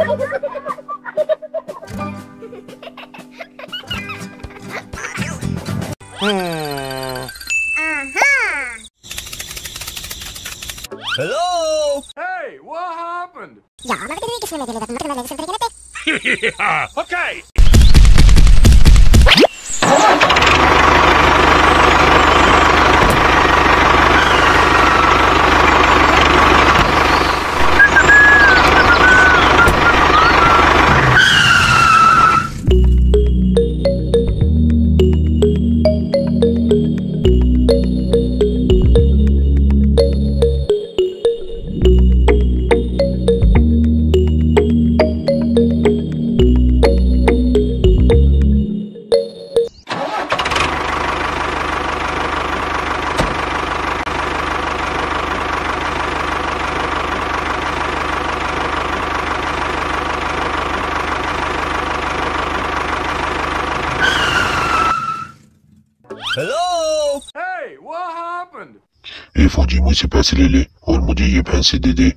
Hello? Hey, what happened? Okay. Hello? Hey, what happened? ए फौजी मुझसे पैसे ले ले और मुझे ये पैसे दे दे।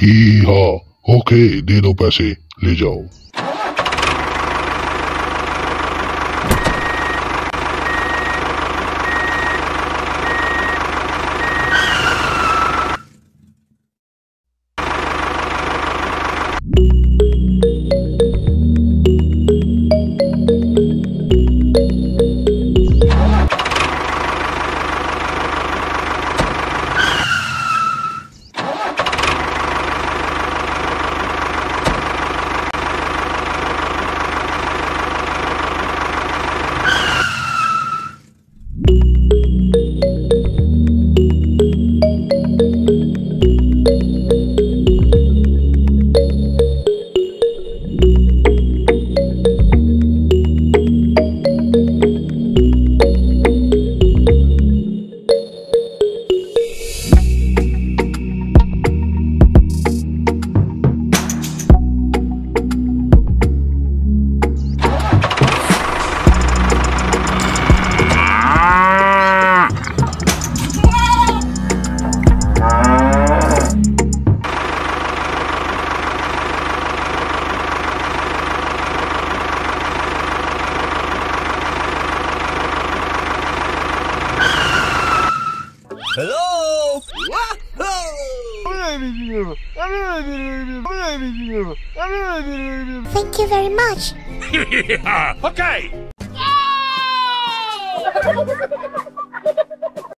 ही हाँ ओके दे दो पैसे ले जाओ। Hello? Thank you very much. Okay. Yay!